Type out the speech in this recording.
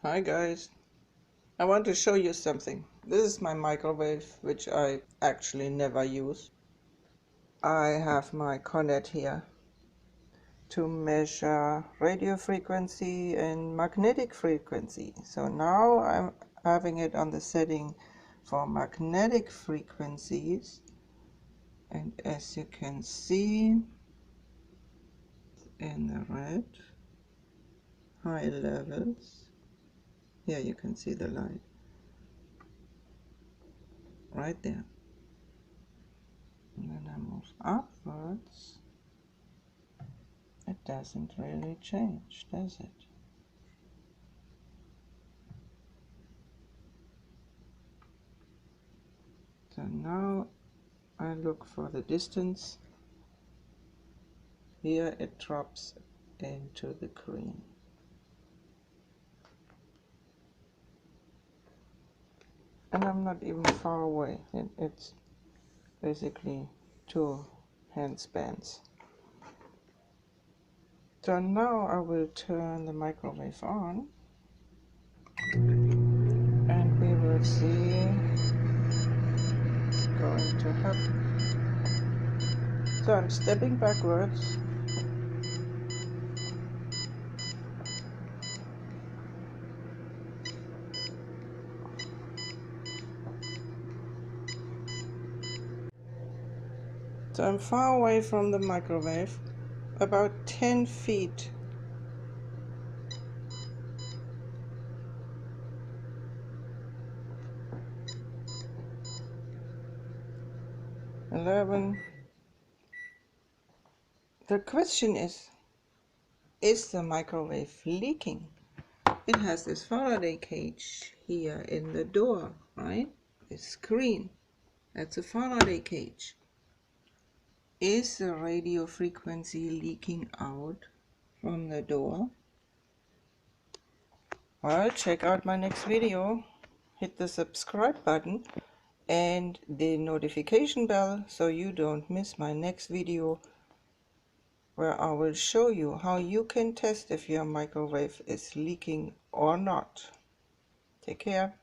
Hi guys, I want to show you something. This is my microwave, which I actually never use. I have my cornet here to measure radio frequency and magnetic frequency. So now I'm having it on the setting for magnetic frequencies, and as you can see in the red, high levels. Here you can see the light right there. And then I move upwards. It doesn't really change, does it? So now I look for the distance. Here it drops into the green. And I'm not even far away. It's basically 2 hand spans. So now I will turn the microwave on and we will see what's going to happen. So I'm stepping backwards. So I'm far away from the microwave, about 10 feet. 11. The question is the microwave leaking? It has this Faraday cage here in the door, right? This screen, that's a Faraday cage. Is the radio frequency leaking out from the door? Well, check out my next video. Hit the subscribe button and the notification bell so you don't miss my next video, where I will show you how you can test if your microwave is leaking or not. Take care.